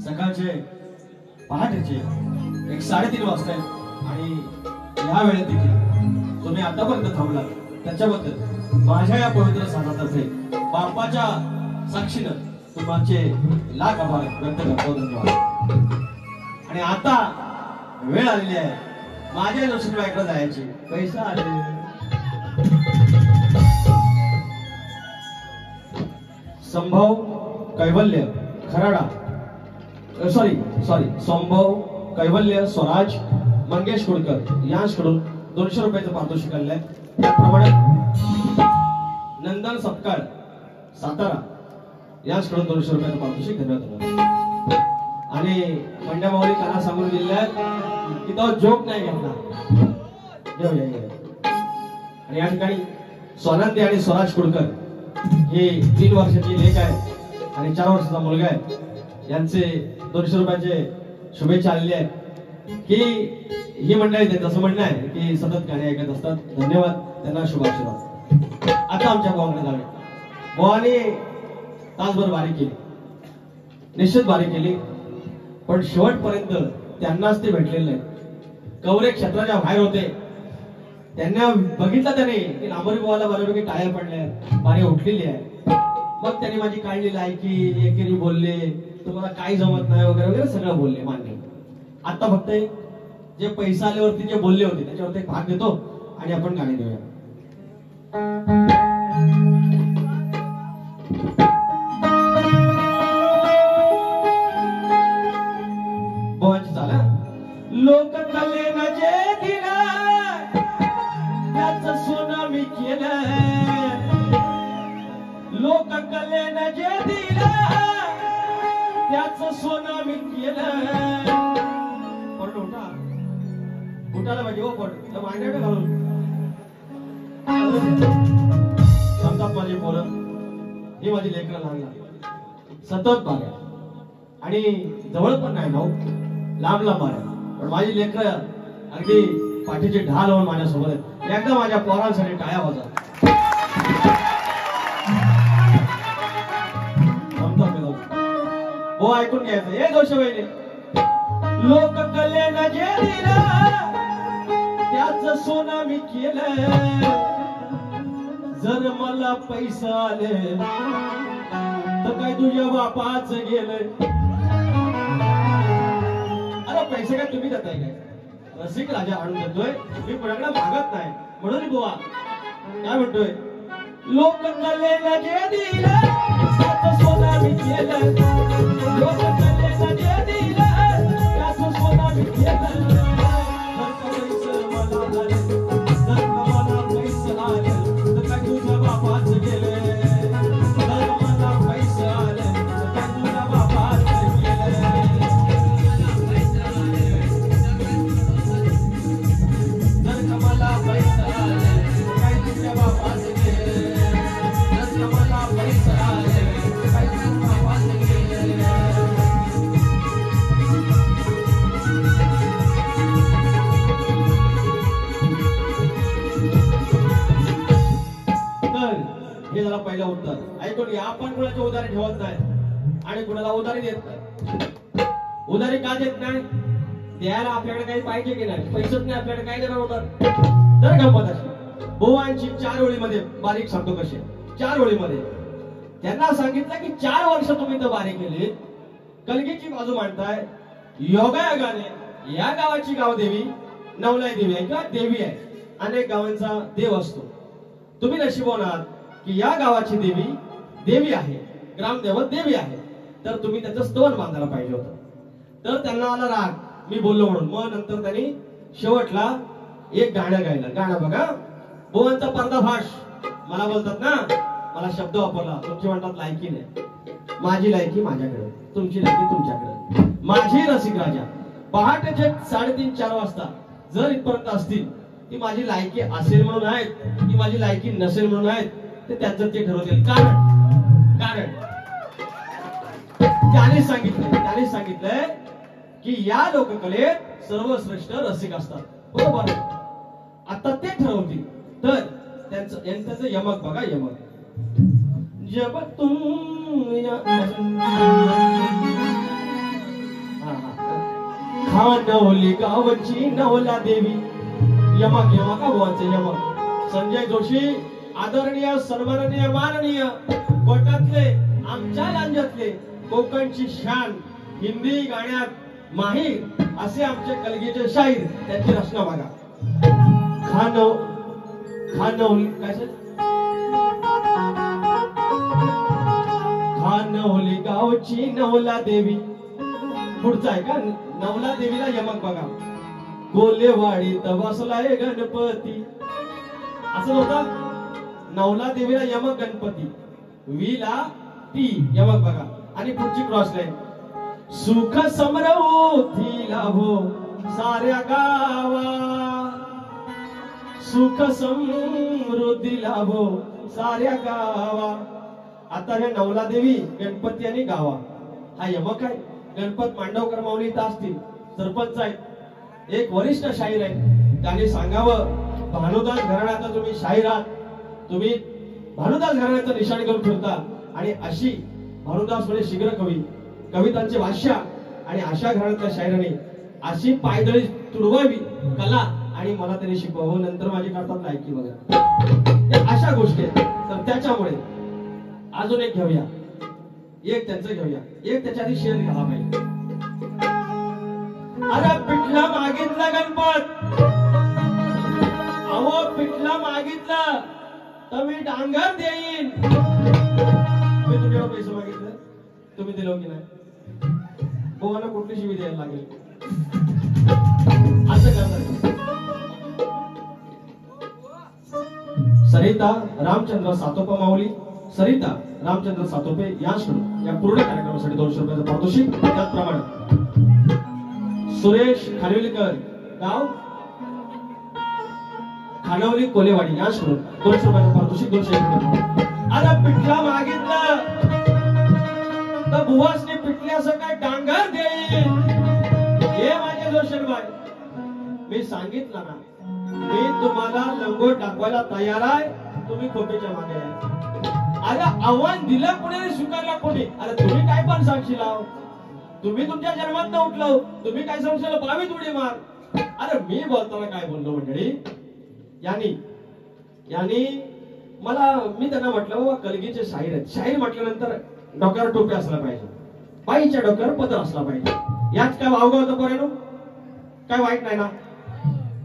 सकाळचे पहाटेचे 1:30 वाजता आणि या वेळेत देखील तुम्ही आतापर्यंत थांबला त्याच्याबद्दल माझ्या या पवित्र सणातर्फे बाप्पाच्या साक्षीनं तुमचे लाख आभार व्यक्त करतो. धन्यवाद. आणि आता वेळ आलेली आहे माझ्या नरसिंहबाईकडे जायची. पैसा आले संभव कैवल्य खराडा सॉरी संभव कैवल्य स्वराज मंगेश कुलकर यांच्याकडून 200 रुपयाचं पारितोषिक आलंय. त्याप्रमाणे नंदन सपकाळ सातारा यांच्याकडून 200 रुपयाचं पारितोषिक. धन्यवाद. आणि मंड्या माऊली काना सांगून दिलेल्या की तो जोक नाही घेतला. आणि या ठिकाणी सोनंदी आणि स्वराज कुलकर हे 3 वर्षाची लेक आहे आणि 4 वर्षाचा मुलगा आहे. यांचे 200 रुपयाचे शुभेच्छा आलेले आहेत की ही मंडळी त्याचं म्हणणं आहे की सतत गाणे ऐकत असतात. धन्यवाद त्यांना शुभाशीर्वाद. आता आमच्या भावाकडे जावे. भावाने तासभर बारी केली निश्चित बारी केली पण शेवटपर्यंत त्यांनाच ते भेटलेले नाही. कवरे क्षेत्राच्या बाहेर होते. त्यांना बघितलं त्याने की नांबरी भावाला बऱ्यापैकी टाळ्या पडल्या बारी उठलेली आहे. मग त्यांनी माझी काळजी लायकी एकेरी बोलले तुम्हाला काही जमत नाही वगैरे वगैरे सगळं बोलले मान्य. आता फक्त जे पैसा आल्यावरती जे बोलले होते त्याच्यावरती एक भाग देतो आणि आपण गाणे देऊया. बोवांची चाल. लोक कलेनं जे दिलं त्याचं सोनं मी केलं. लोक कलेनं जे दिलं त्याचं सोनं मी केलं. पण उठायला पाहिजे हो. पण मांड्या घालून समजात माझी पोरं ही माझी लेकरं लहान सतत बाऱ्या आणि जवळ पण नाही भाऊ लांब लांब बाऱ्या पण माझी लेकरं अगदी पाठीची ढाल होऊन माझ्यासोबत आहेत. एकदा माझ्या पोरांसाठी टाळ्या वाजवा. हो ऐकून घ्यायचं. हे दोष वहिनी लोक कलेनं जे दिलं त्याचं सोनं मी केलं. जर मला पैसा आले तर काय तुझ्या बापाच गेलं. अरे पैसे काय तुम्ही देताय काय. रसिक राजा आणून देतोय मी कोणाकडे मागत नाही. म्हणून बुवा काय म्हणतोय लोक कलेनं जे दिलं त्याचं सोनं मी केलं. लोक कलेनं जे दिलं त्याचं सोनं मी केलं. कोणी, आपण कुणाची उधारी ठेवत नाही आणि कुणाला उधारी देत नाही. उधारी का देत नाही? द्यायला आपल्याकडे काही पाहिजे की नाही? पैसेच नाही आपल्याकडे, काय देणार होता? तर गंमत अशी बुवांची 4 ओळीमध्ये बारीक सांगतो कशी. 4 ओळीमध्ये त्यांना सांगितलं की 4 वर्ष तुम्ही तर बारीक केली, कलगीची बाजू मांडताय. योगायोगाने या गावाची गावदेवी नवलाई देवी आहे किंवा देवी आहे. अनेक गावांचा देव असतो. तुम्ही नशीबवान आहात की या गावाची देवी देवी आहे, ग्रामदेवत देवी आहे. तर तुम्ही त्याचं स्तवन बांधायला पाहिजे होतं. तर त्यांना आला राग, मी बोललो म्हणून. मग नंतर त्यांनी शेवटला एक गाणं गायलं. गाणं बघा, बुवांचा पर्दाफाश. मला बोलतात ना, मला शब्द वापरला, तुमची म्हणतात लायकी नाही. माझी लायकी माझ्याकडे, तुमची लायकी तुमच्याकडे. माझी रसिक राजा पहाटेचे 3:30-4 वाजता जर इथपर्यंत असतील, ती माझी लायकी असेल म्हणून आहेत की माझी लायकी नसेल म्हणून आहेत, ते त्यांचं ते ठरवतील. कारण त्याने सांगितलंय की या लोककलेत सर्वश्रेष्ठ रसिक असतात. बरोबर, आता ते ठरवतील. तर त्यांचं यमक बघा, यमक. जब तुम खानवली गावची नवला देवी. यमक यमक बुवांचे यमक. संजय जोशी आदरणीय, सन्माननीय, माननीय, कोकणातले, आमच्या राज्यातले, कोकणची शान, हिंदी गाण्यात माहीर असे आमचे कलगीचे शाहीर, त्यांची रचना बघा. खानवली काय खानवली गावची नवला देवी. पुढचा आहे का? नवला देवीला यमक बघा. कोलेवाडीत बसलाय गणपती. असं होतं. नवला देवीला यमक गणपती, वीला ती यमक बघा. आणि पुढची क्रॉस लाईन. सुख समृद्धी लाभो साऱ्या गावा, सुख समृद्धी लाभो साऱ्या गावा. आता हे नवला देवी, गणपती आणि गावा हा यमक आहे. गणपत मांडवकर माऊली इथं असतील, सरपंच आहेत, एक वरिष्ठ शाहीर आहे. त्यांनी सांगावं, भानुदास घराण्याचा तुम्ही शाहीर आहात, तुम्ही भानुदास घराण्याचं निशाण करून ठेवता. आणि अशी भानुदास म्हणजे शीघ्र कवी, कवितांचे भाष्य आणि अशा घराण्यातल्या शाहिराने अशी पायदळी तुडवावी कला आणि मला त्यांनी शिकवावं. नंतर माझी करतात लायकी वगैरे अशा गोष्टी आहेत. तर त्याच्यामुळे अजून एक घेऊया, एक त्यांचं घेऊया, एक त्याच्या आधी शेर घ्यावा पाहिजे. अरे पिठला मागितला गणपत, अहो पिठला मागितलं तर मी डांगर देईन. मी तुमच्याकडे पैसे मागितले, तुम्ही दिलो की नाही? बोवाला कुठली शिवी द्यायला लागेल असं करणार. सरिता रामचंद्र सातोपा माऊली, सरिता रामचंद्र सातोपे यांच्याकडून या पूर्ण कार्यक्रमासाठी 200 रुपयाचं पारितोषिक. त्याचप्रमाणे सुरेश खानविलकर, गाव खानवली कोलेवाडी, यांच्याकडून 200 रुपयाचं पारितोषिक. 201 रुपये. अरे पिठला मागितलं तर बुवासने पिठल्याचं काय डांगर देईल. हे माझे जोशनबाई, मी सांगितलं ना, मी तुम्हाला लंगोट दाखवायला तयार आहे, तुम्ही खोटीच्या मागे आहे. अरे आव्हान दिलं कोणी, स्वीकारला कोणी? अरे तुम्ही काय पण सांगशील, तुम्ही तुमच्या जन्मात न उठलो, तुम्ही काय सांगशील 22 उडी मार. अरे मी बोलताना काय बोललो मंडळी, यांनी मला, मी त्यांना म्हटलं बाबा कलगीचे शाहीर आहेत, शाहीर म्हटल्यानंतर डोक्यावर टोपी असला पाहिजे, बाईच्या डोक्यावर पदर असला पाहिजे. यात काय वावगा होतं पोरांनो? काय वाईट नाही ना?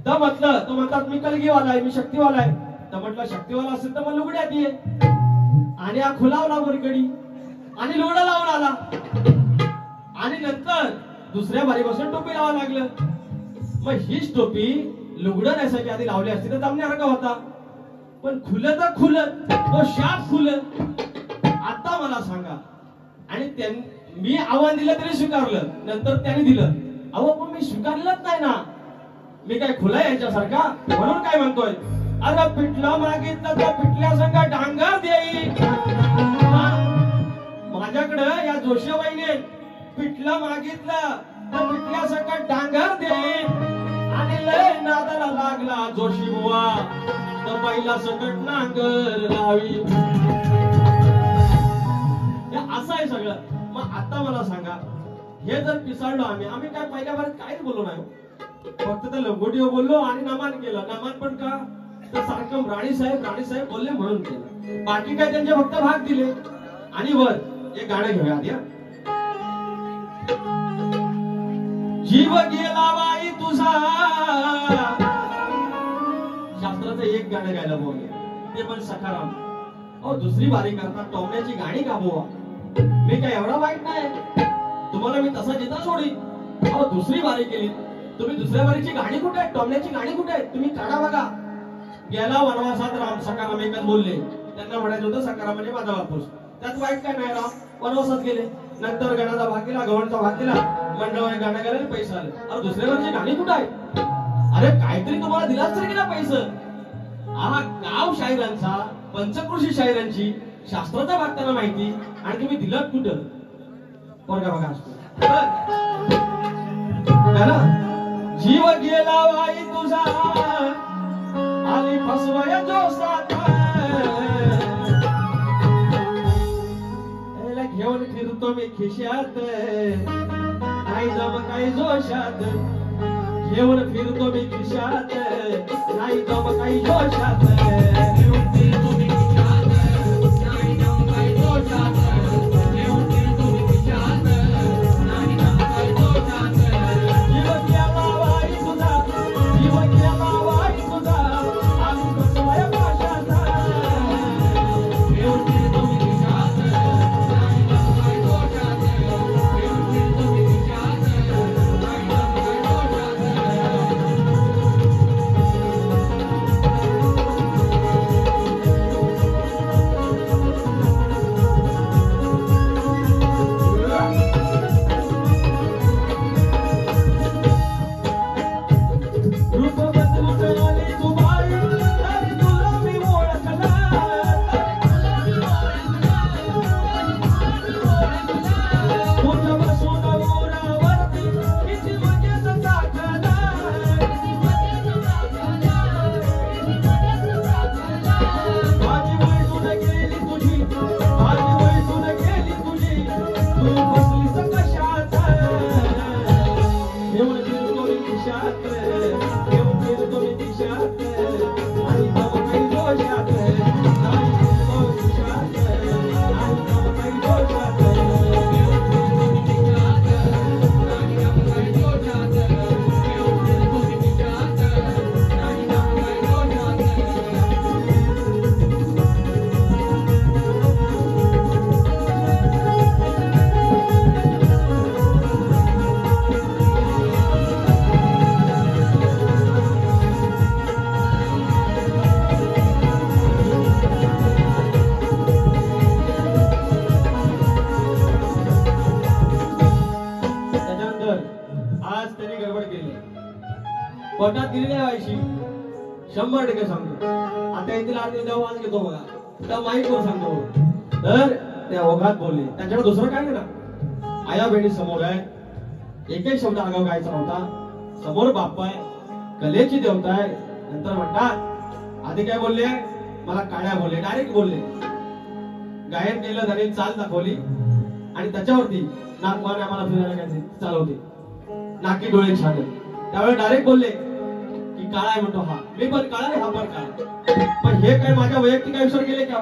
तर म्हटलं, तो म्हणतात मी कलगीवाला आहे, मी शक्तीवाला आहे. तर म्हटलं शक्तीवाला असेल तर मग लुगड्यात ये. आणि हा खुलावला वरकडी आणि लोडा लावून आला. आणि नंतर दुसऱ्या बारीपासून टोपी लावा लागलं. मग हीच टोपी लुगडं नेसायच्या आधी लावली असती तर जमण्यासारखा होता. पण खुलं तर खुलं, तो शाप खुलं. आता मला सांगा, आणि मी आव्हान दिलं तरी स्वीकारलं, नंतर त्यांनी दिलं. अहो पण मी स्वीकारलंच नाही ना, मी काय खुला यांच्यासारखा? म्हणून काय म्हणतोय, अरे पिठला मागितलं तर पिठल्या संग डांगर देईल. माझ्याकडं या जोशीबाईने पिठला मागितलं तर पिठल्या संग डांगर देईल. आणि लय नादाला लागला जोशी बुवा तर पहिला सकट नांगर लावी. असं आहे सगळं. मग आता मला सांगा, हे जर पिसाळलो आम्ही काय पहिल्या बारीत काहीच बोललो नाही, फक्त त्या लंगोटीवर बोललो आणि नमान केलं. नमान पण का तर सारखं राणीसाहेब बोलले म्हणून केलं. बाकी काय त्यांचे फक्त भाग दिले. आणि वर एक गाणं घेऊया आधी. जीव गेला बाई तुझा, शास्त्राचं एक गाणं गायला बोलले, ते पण सखाराम. अहो दुसरी बारी करता टोमण्याची गाणी का बोवा, मी काय एवढा वाईट नाही, तुम्हाला मी तसा जिता सोडी. अहो दुसरी बारी केली तुम्ही, दुसऱ्या बारीची गाणी कुठे आहे, टोमण्याची गाणी कुठे आहे, तुम्ही काढा बघा. गेला वनवासात राम, सखाराम एकच बोलले. त्यांना म्हणायचं होतं सखाराम म्हणजे माझा बापूस, त्यात वाईट काय नाही. राम वनवासात गेले, नंतर गणाचा भाग केला, गवळचा भाग केला, मंडळाने गाणं गायला पैसे आले. अरे दुसऱ्या बारीची गाणी कुठे आहे, अरे काहीतरी तुम्हाला दिलाच तरी ना पैसे. हा गाव शाहिरांचा, पंचकृषी शाहिरांची शास्त्राचा भाग त्यांना माहिती, आणि तुम्ही दिलात कुठं. पोरगा बघा असतो जीव गेला वाई तुझा, आली फसवया जोसात, घेऊन फिरतो मी खिशात, नाही जम काही जोशात. घेऊन फिरतो मी खिशात, नाही जम काही जोशात. घेऊन फिरतो मी खिशात, नाही जम काही जोशात. घेऊन फिरतो मी खिशात, नाही जम काही जोशात. जीव गेला वाई तुझा, जीव गेला वाई तुझा, आम्ही बसवाया पाशात. घेऊन फिरतो मी खिशात, नाही जम काही जोशात. घेऊन फिरतो मी खिशात, नाही जम काही पोटात दिलेली व्हायची 100% सांगतो. आता येथील आरती देव आज घेतो बघा, त्या माईकवर सांगतो. तर त्या ओघात बोलले, त्यांच्याकडे दुसरं काय नाही ना. आया बहिणी समोर आहे, एकही शब्द आगाव गायचा नव्हता. समोर बाप्पा आहे, कलेची देवता आहे. नंतर म्हणतात आधी काय बोलले, मला काळ्या बोलले, डायरेक्ट बोलले. गायन केलं, त्यांनी चाल दाखवली आणि त्याच्यावरती नागमाने आम्हाला फिरायला काय चालवते, नाकी डोळे छान. त्यावेळी डायरेक्ट बोलले की काळा आहे म्हणतो हा, मी पण काळा आहे, हा पण काळा. पण हे काय माझ्या वैयक्तिक आयुष्यावर गेले का,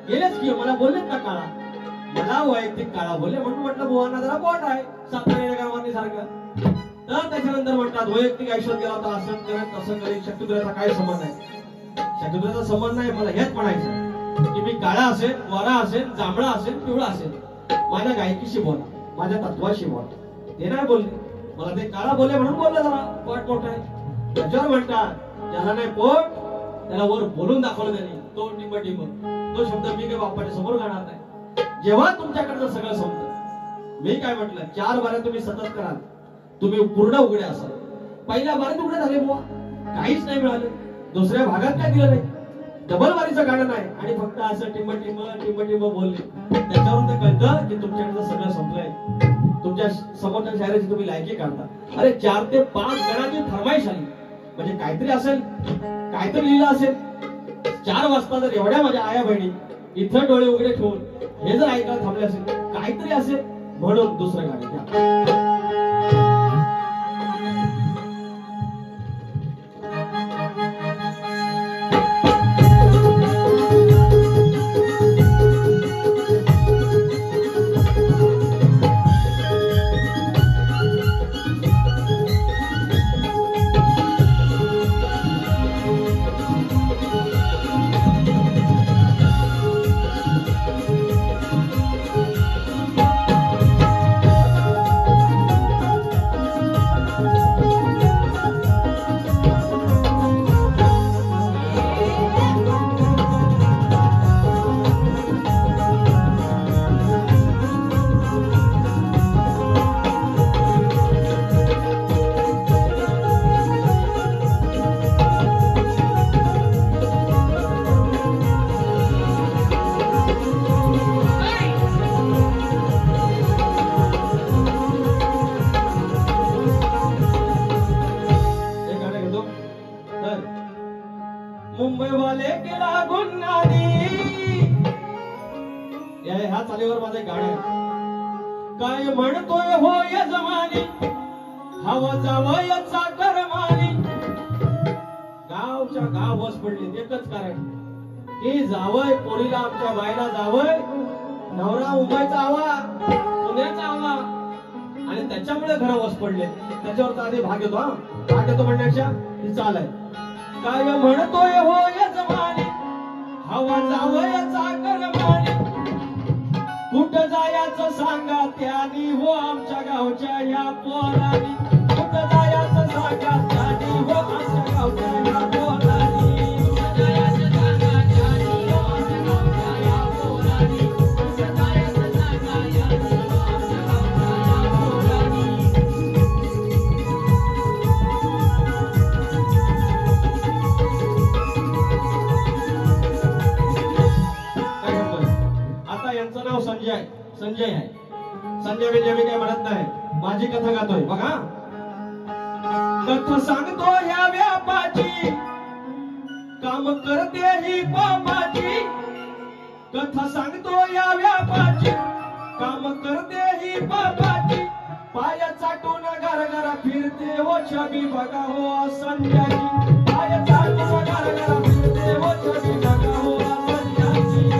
गेलेच की मला बोललेत का काळा, मला वैयक्तिक काळा बोलले म्हणून म्हटलं बुवांना जरा बोट आहे सातारा सारखं. तर त्याच्यानंतर म्हणतात वैयक्तिक आयुष्यात गेला होता, असं करत तसं करेल. शक्तिद्राचा काय संबंध नाही, शक्तिद्राचा संबंध नाही. मला हेच म्हणायचं की मी काळा असेल, गोरा असेल, जांभळा असेल, पिवळा असेल, माझ्या गायकीशी बोला, माझ्या तत्वाशी बोला. ते नाही बोलले, मला ते काळा बोलले म्हणून बोलले. जरा पोट मोठा आहे. त्याच्यावर म्हणतात ज्याला नाही पोट त्याला वर बोलून दाखवलं त्यांनी, तो टिंब टिंब. तो शब्द मी काही बाप्पाच्या समोर गाणार नाही. जेव्हा तुमच्याकडचं सगळं समजतं, मी काय म्हटलं 4 बाऱ्या तुम्ही सतत कराल, तुम्ही पूर्ण उघडे असाल. पहिल्या बारीत उघडे झाले बुवा, काहीच नाही मिळालं. दुसऱ्या भागात काय दिलं नाही, डबल बारीचं गाणं नाही, आणि फक्त असं टिंब टिंब टिंब टिंब बोलले. त्याच्यावरून ते कळतं की तुमच्याकडचं सगळं संपलंय, तुमच्या समोरच्या शायराची तुम्ही लायकी काढता. अरे 4 ते 5 गणाची फरमाईश आली म्हणजे काहीतरी असेल, काहीतरी लिहिलं असेल. 4 वाजता जर एवढ्या माझ्या आया बहिणी इथं डोळे उघडे ठेवून हे जर ऐकायला थांबले असेल, काहीतरी असेल म्हणून दुसरं गाणं घ्या. मुंबई वाले गेला गुन्हानी ह्या चालीवर माझं एक गाणं आहे. काय म्हणतोय हो यजमानी हवा जावयाचा करमानी. गावच्या गाव वस पडले एकच कारण की जावय पोरीला आमच्या बायला जावय नवरा मुंबईचा हवा पुण्याचा हवा आणि त्याच्यामुळे घर वस पडले. त्याच्यावर आधी भाग येतो. भाग येतो म्हणण्याच्या ही चाल आहे. काय म्हणतोय हो यजमानी हवा जावयाचा करमानी. कुठं जायचं सांगा त्यानी हो आमच्या गावच्या या पोरानी. कुठं जायचं सांगा त्यानी हो आमच्या गावच्या या पोरानी. संजय आहे. संजय विजय मी काय म्हणत नाही. माझी कथा गातोय बघा. कथा सांगतो ह्या व्यापाची काम करते ही पापाची. कथा सांगतो या व्यापाची काम करते ही पापाची. पाय चाटून घरघरा फिरते हो छबी बघा हो संजयाची. पाय चाटून घरघरा फिरते हो छबी बघा हो संजयाची.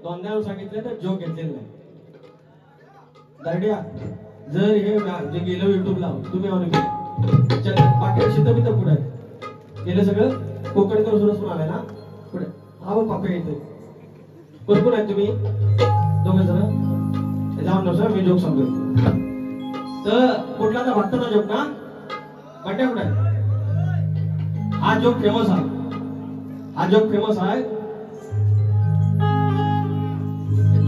दोनदा सांगितलं तर जोक घेतलेला नाही. दारड्या जर हे जे गेलो युट्यूबला तुम्ही बाकी शेत पुढे गेलं सगळं कोकणकर सुरस आलाय ना पुढे. हा बघ पापे येतोय. कोण आहेत तुम्ही दोघे जण जाऊन नसो मी जोक सांगतोय. तर कुठला तर भक्ताचा जोक ना बड्या कुठे. हा जोक फेमस आहे. हा जोक फेमस आहे.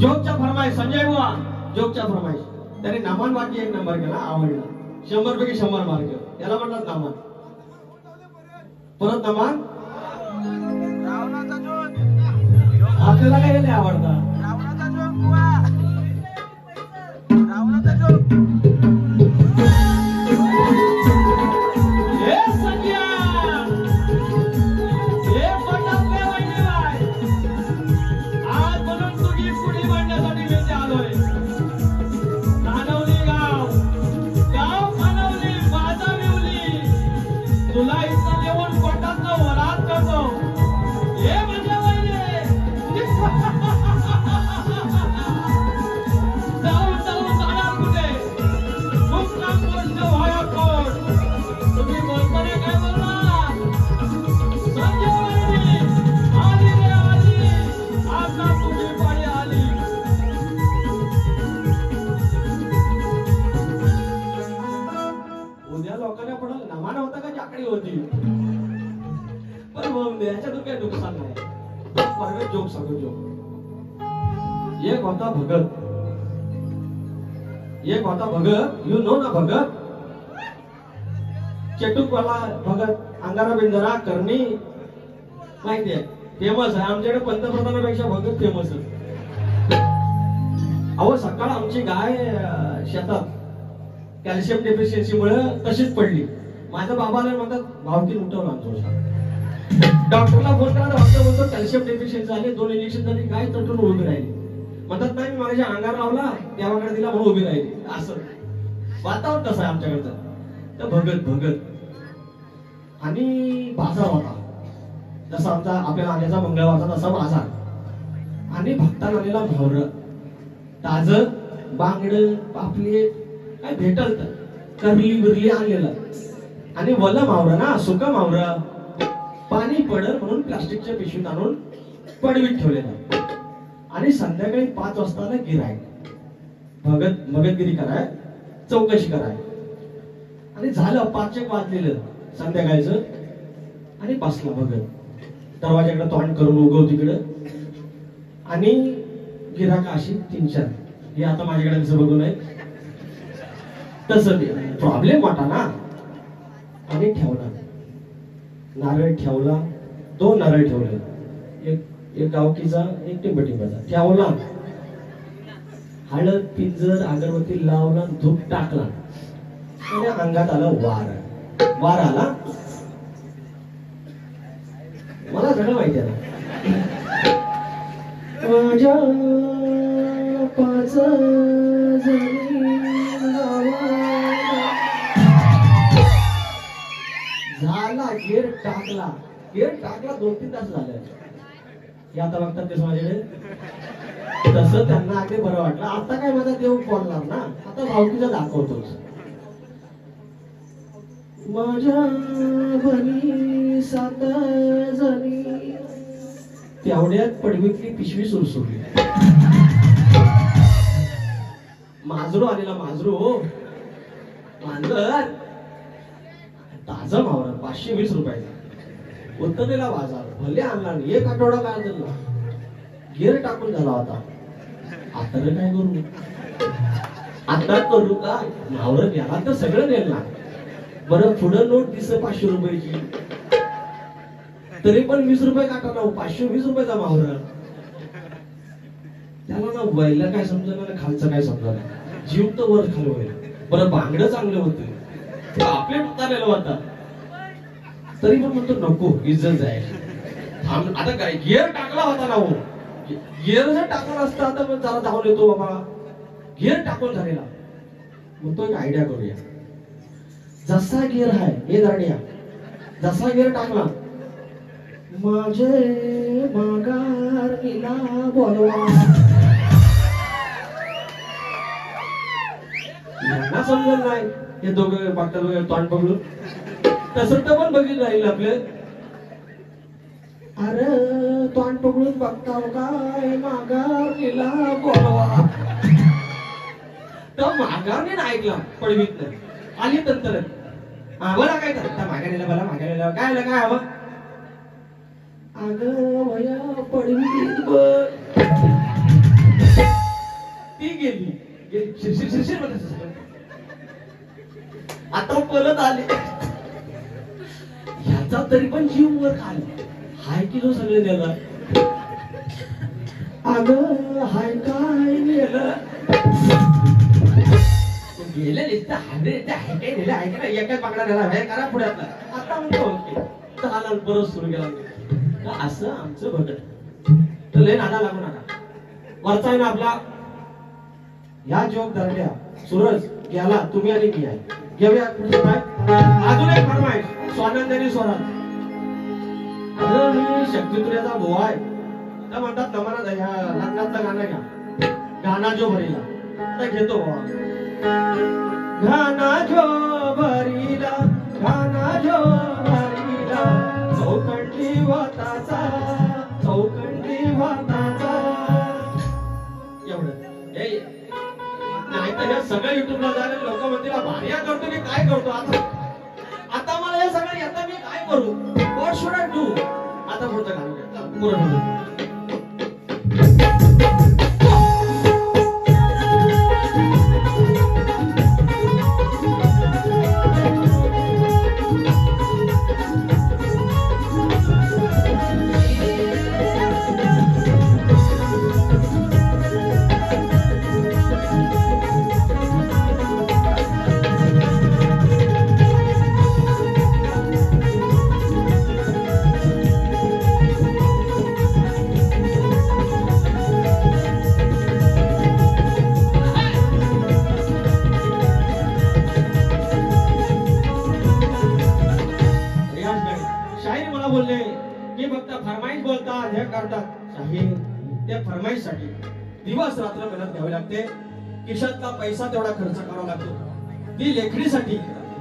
जोकच्या फरमाईश संजय बुवा जोकच्या फरमाईश त्याने नामान वाक्य एक नंबर केला आवडला. 100 पैकी 100 मार्क. याला म्हणतात नामान. परत नामान आपल्याला काय आवडतात एक होता भगत, यू नो ना भगत, चेटूकवाला भगत, अंगारा बिंजरा करणी, माहितीये फेमस आहे आमच्याकडे. पंतप्रधानापेक्षा भगत फेमस आहे. अहो सकाळ आमची गाय शेतात कॅल्शियम डेफिशियन्सी मुळे तशीच पडली. माझ्या बाबाला म्हणतात भावकीन उठवलं आमचं. डॉक्टरला फोन करा, डॉक्टर म्हणतो कॅल्शियम डेफिशियन्सी झाली, 2 इंजेक्शन झाली, गाय तटून उभी राहिली. म्हणतात नाही मी माझ्या अंगावर लावला देवाकडे दिला म्हणून उभी राहिली. असं वातावरण कसं आहे आमच्याकडचं. तर भगत भगत आणि बाजार होता जसा आमचा आपल्याला आल्याचा मंगळवारचा तसा बाजार. आणि भक्तांना आलेला भावर ताज बांगड पापलेट काय भेटल तर करली बिरली आणलेलं. आणि वल मावरं ना सुका मावरं पाणी पडल म्हणून प्लास्टिकच्या पिशवीत आणून पडवीत ठेवलेलं. आणि संध्याकाळी 5 वाजता गिराय भगतगिरी कराय चौकशी कराय. आणि झालं 5 वाजलेलं संध्याकाळचं. आणि बसला भगत दरवाजाकडे तोंड करून उगव तिकडं. आणि गिराका अशी 3-4 हे आता माझ्याकडे कसं बघून आहे तसं प्रॉब्लेम वाटा ना. आणि ठेवला नारळ ठेवला, 2 नारळ ठेवले, एक गावकीचा एक टिंबटिंबाचा ठेवला. हळद पिंजर अगरबत्ती लावला, धूप टाकला आणि अंगात आला वार आला. मला सगळं माहिती आहे माझ्या 5 झाला. गेर टाकला 2-3 तास झाले. हे आता बघतात तेच माझ्याकडे. तसं त्यांना अगदी बरं वाटलं. आता काय माझा देव बोलणार ना, आता भावकीचा दाखवतोच. माझ्या बनी 7 जणी तेवढ्यात पडवीतली पिशवी सुरसुरली. मांजरू आलेला मांजरू मांजर ताजा मावरा 520 रुपयाचा. उत्तरेला बाजार भले आणला नाही. 1 आठवडा काय झाला गिर टाकून झाला होता. आता काय करू, आता करू का मावरं गेला तर सगळं नेला. बरं पुढं नोट दिसत 500 रुपयाची तरी पण 20 रुपये काटा ना 520 रुपयाचा मावरा. त्याला ना वयला काय समजलं ना खालचं काय समजलं. जीव तर वर खाली होईल. बरं बांगडं चांगलं होतं आपले उतारलेलं होता तरी पण म्हणतो नको इज्जत जाईल. आता काय गिअर टाकला होता ना, हो गिअर जर टाकला असता तर मग जरा धावून येतो बाबा. गिअर टाकून झालेला म्हणतो एक आयडिया करूया. जसा गिअर आहे हे धरण्या जसा गिअर टाकला माझे माघारीला बोलवा. यांना समजत नाही. हे दोघं बघतात वगैरे तोंड पकडून तसं तर पण बघितलं राहील आपले. अरे तोंड पकडून बघताव काय माघारीला बोलवा. तर माघारीने ऐकला पडवीत आली तर बोला काय तर माघारीला बोला माघारीला काय काय हवं. अगं वया पडवीत ती गेली शिरशिर आता परत आले. ह्याचा तरी पण जीव वर खाली हाय किलो सगळे द्यायला. अगं हाय काय गेलं गेलं नुसतं हाडे हाय काय दिलं आहे का एकाच बाकडा झाला हे करा पुढे आता म्हणतो ओके चालाल परत सुरू केला असं आमचं भगत तर लय नादा लागू नका वरचा आहे ना आपला या जोग धरल्या सूरज गेला तुम्ही आणि मी आहे घेऊया पुढचं काय अजून एक फरमाईश स्वानंद आणि स्वराज अगं मी शक्तितुर्याचा भुवा आहे तर म्हणतात नमना ह्या लग्नातलं गाणं घ्या गाणा जो भरीला आता घेतो गाणा जो भरीला गाणा जो भरीला चौकंडी वाताचा एवढं नाही तर हे सगळं युट्यूबला जायला लोक म्हणतील भार्या करतो की काय करतो आता मला हे सगळं येतं मी काय करू व्हॉट शुड आय डू आता पुढचं गाणं पुढं बोलले की फक्त फरमाईश बोलतात हे करतात शाहीर त्या फरमाईशसाठी दिवस रात्र मेहनत घ्यावी लागते खिशातला पैसा तेवढा खर्च करावा लागतो ती लेखणीसाठी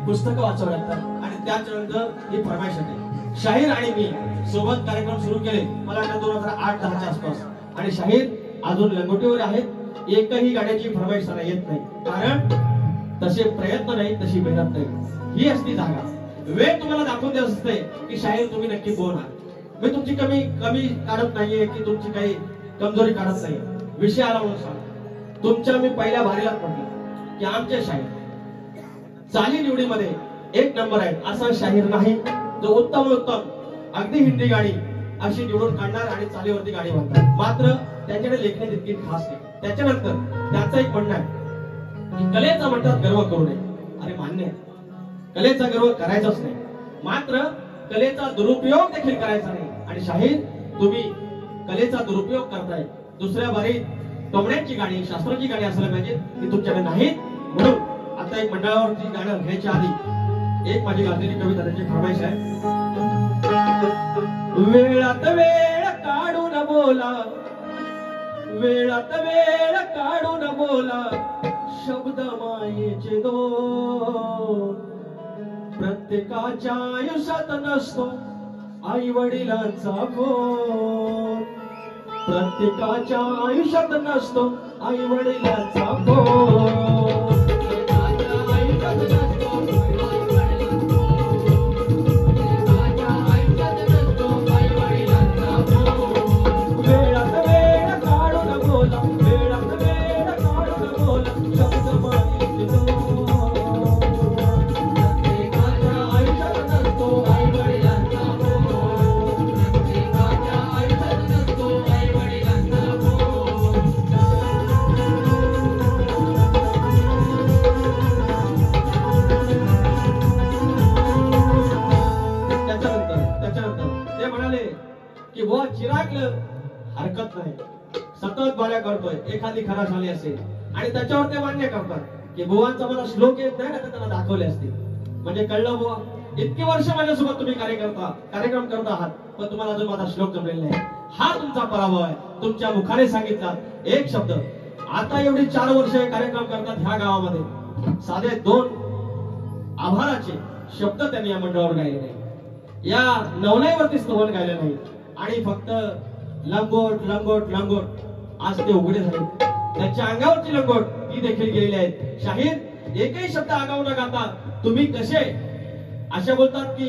पुस्तकं वाचावी लागतात आणि त्याच्यानंतर ही फरमाईश येते शाहीर आणि मी सोबत कार्यक्रम सुरू केले मला वाटतं 2008-10च्या आसपास आणि शाहीर अजून लंगोटीवर आहेत एकही गाण्याची फरमाईश त्याला येत नाही कारण तसे प्रयत्न नाही तशी मेहनत नाही ही असती जागा वेळ तुम्हाला दाखवून द्यायचं असते की शाहीर तुम्ही नक्की कोण आहात मी तुमची कमी काढत नाहीये की तुमची काही कमजोरी काढत नाही विषय आला म्हणून सांग तुमच्या मी पहिल्या भारीलाच म्हटलं की आमचे शाहीर चाली निवडीमध्ये 1 नंबर आहेत असा शाहीर नाही जो उत्तम अगदी हिंदी गाणी अशी निवडून काढणार आणि चालीवरती गाणी म्हणतात मात्र त्यांच्याकडे लेखण्यात इतकी खास नाही त्याच्यानंतर त्याचं एक म्हणणं आहे की कलेचा म्हणतात गर्व करू नये अरे मान्य आहे कलेचा गर्व करायचाच नाही मात्र कलेचा दुरुपयोग देखील करायचा नाही आणि शाहीर तुम्ही कलेचा दुरुपयोग करताय दुसऱ्या बारीत टोमण्याची गाणी शास्त्राची गाणी असायला पाहिजे ती तुमच्याकडे नाहीत म्हणून आता एक मंडळावरती गाणं घ्यायच्या आधी एक माझी गाजलेली कविता त्याची फरमाईश आहे वेळात वेळ काढून बोला वेळात वेळ काढून बोला शब्द मायेचे दोन प्रत्येकाच्या आयुष्यात नसतो आई वडिलांचा फोन प्रत्येकाच्या आयुष्यात नसतो आई वडिलांचा फोन वेळात वेळ काढून बोला वेळात वेळ काढून बोला शब्द मायेचे दोन की बुवा चिरागलं हरकत नाही सतत बाल्या करतोय एखादी खरा झाली असेल आणि त्याच्यावर ते मान्य करतात की बुवांचा मला श्लोक येत नाही ना तर त्यांना दाखवले असतील म्हणजे कळलं बुवा इतकी वर्ष माझ्यासोबत तुम्ही कार्यक्रम करत आहात पण तुम्हाला अजून माझा श्लोक जमलेला नाही हा तुमचा पराभव आहे तुमच्या मुखाने सांगितला एक शब्द आता एवढी 4 वर्ष कार्यक्रम करतात ह्या गावामध्ये साधे 2 आभाराचे शब्द त्यांनी या मंडळावर गायले नाही या नवनाईवरती स्तवन गायले नाही आणि फक्त लंगोट लंगोट लंगोट आज ते उघडे झाले त्यांच्या अंगावरची लंगोट ती देखील गेलेली आहेत शाहीर एकही शब्द आगाऊ न गाता तुम्ही कसे अशा बोलतात की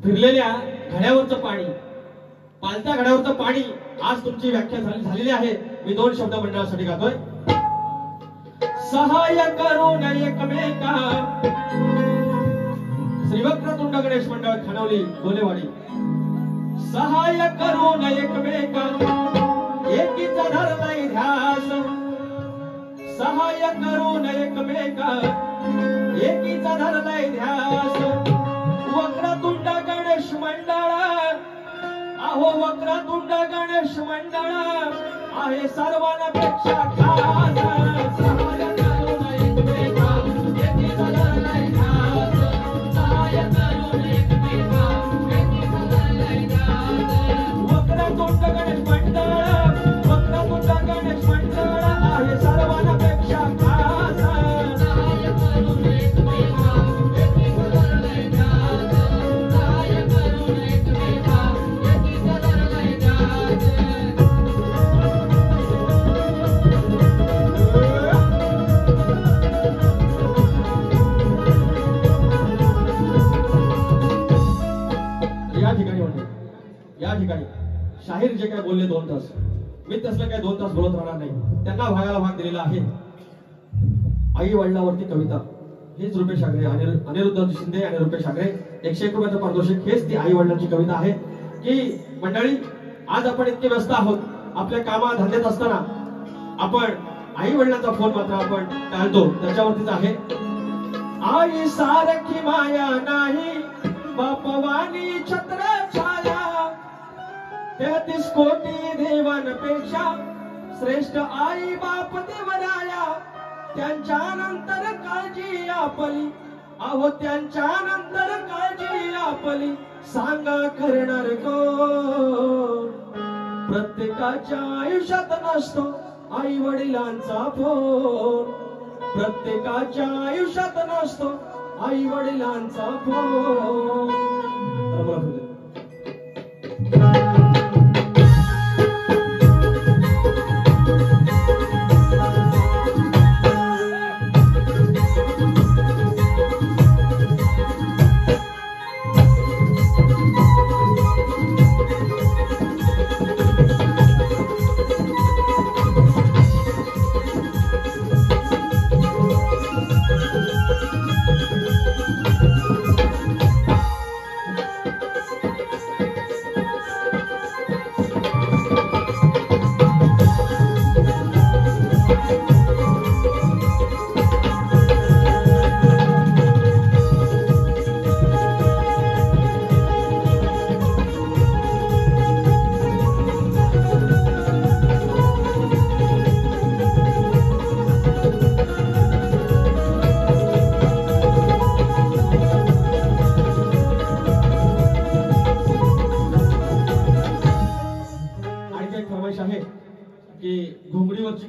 फिरलेल्या घड्यावरचं पाणी पालत्या घड्यावरचं पाणी आज तुमची व्याख्या झालेली आहे मी 2 शब्द मंडळासाठी गातोय सहाय्य करून एकमेका श्री वक्रतुंड गणेश मंडळ खानवली गोलेवाडी सहाय्य करून एकमेक एकीचा धरलाय ध्यास सहाय्य करून एकमेक एकीचा धरलाय ध्यास वक्रतुंड गणेश मंडळ अहो वक्रतुंड गणेश मंडळ आहे सर्वांपेक्षा खास सहाय्य करून एकमेक एकीचा धरलाय ध्यास सहाय्य करून एकमेक एकीचा धरलाय ध्यास वक्रतुंड गणेश मंडळ वक्रतुंड गणेश मंडळ आहे सर्वांपेक्षा खास सहाय्य करून एकमेक एकीचा धरलाय ध्यास सहाय्य करून एकमेक एकीचा धरलाय ध्यास या ठिकाणी शाहीर जे काय बोलले 2 तास मी तसलं काय 2 तास बोलत राहणार नाही त्यांना भागाला भाग दिलेला आहे आई वडिलावरती कविता हेच रुपेश आगरे अनिरुद्ध शिंदे आणि रुपेश आगरे 101 रुपयाचं पारितोषिक हेच ती आई वडिलांची कविता आहे की मंडळी आज आपण इतके व्यस्त आहोत आपल्या कामा धंद्यात असताना आपण आई वडिलांचा फोन मात्र आपण टाळतो त्याच्यावरतीच आहे आई सारखी माया नाही बापवानी छत्र छाया 33 कोटी देवांपेक्षा श्रेष्ठ आई बाप देवराया त्यांच्या नंतर काळजी आपली अहो त्यांच्या नंतर काळजी आपली सांगा करणार कोण प्रत्येकाच्या आयुष्यात नसतो आई वडिलांचा फोन प्रत्येकाच्या आयुष्यात नसतो आई वडिलांचा फोन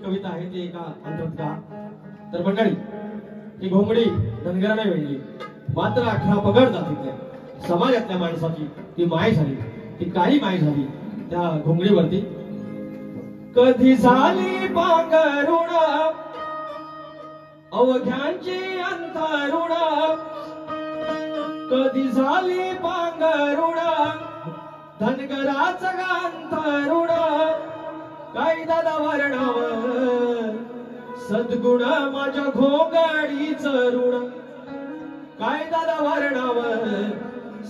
कविता आहे ती एका अंतर्गत का तर मंडळी ही घोंगडी धनगराने वेळली मात्र 18 पगड जातीतल्या समाजातल्या माणसाची ती माय झाली ती काळी माय झाली त्या घोंगडीवरती कधी झाली पांघरुण अवघ्यांची अंतरुण कधी झाली पांघरुण धनगराचं अंतरुण काय दादा वर्णावर सद्गुण माझ्या घोंगडीचं ऋण काय दादा वर्णावर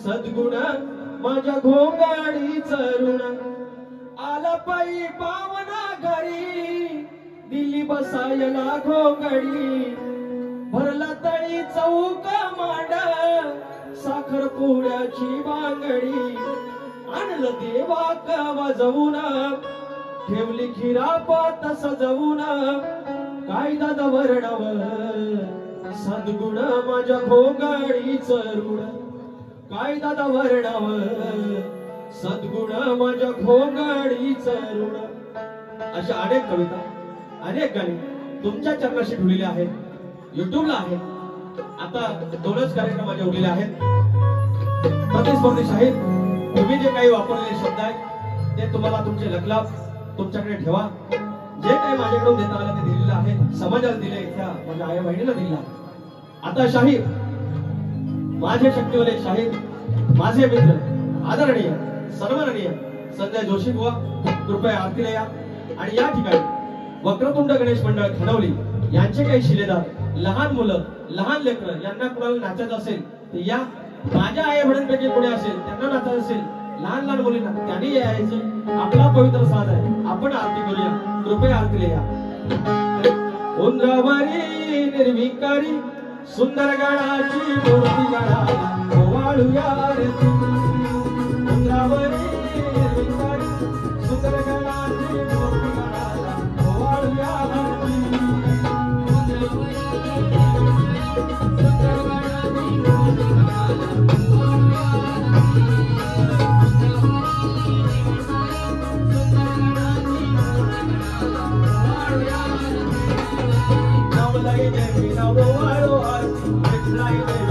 सद्गुण माझ्या घोंगडीचं ऋण आला पायी पावना घरी दिली बसायला घोंगडी भरला तळी चौक मांड साखर पुड्याची बांगडी आणलं देवा वाजवून ठेवली खिरापात सजवून काय दादा वर्णावर सद्गुण माझ्या घोंगडीचं ऋण काय दादा वर्णावर सद्गुण माझ्या घोंगडीचं ऋण अशा अनेक कविता अनेक गाणी तुमच्या चरणाशी ठेवलेली आहेत युट्यूबला आहेत आता 2च कार्यक्रम माझे उरलेले आहेत प्रतिस्पर्धी शाहीर तुम्ही जे काही वापरलेले शब्द आहेत ते तुम्हाला तुमचे लखलाप तुमच्याकडे ठेवा जे काही माझ्याकडून देता आलं ते दिलेलं आहे समाजाला दिले इथल्या माझ्या आई बहिणीला दिला आता शाहीर माझे शक्तीवाले शाहीर माझे मित्र आदरणीय सन्माननीय संजय जोशी बुवा कृपया आरतीला या आणि या ठिकाणी वक्रतुंड गणेश मंडळ खनवली यांचे काही शिलेदार लहान मुलं लहान लेकरं यांना कुणाला नाचायचं असेल तर या माझ्या आई बहिणींपैकी कोणी असेल त्यांना नाचायचं असेल लहान लहान मुलींना त्यांनी यायचं. आपला पवित्र साज आहे, आपण आरती करूया. कृपया आरतीला या. उंद्रावरी निर्विकारी सुंदर गणाची मूर्ती गणाला ओवाळूया आरती. उंद्रावरी निर्विकारी सुंदर गणाची मूर्ती गणाला ओवाळूया आरती. Now, like,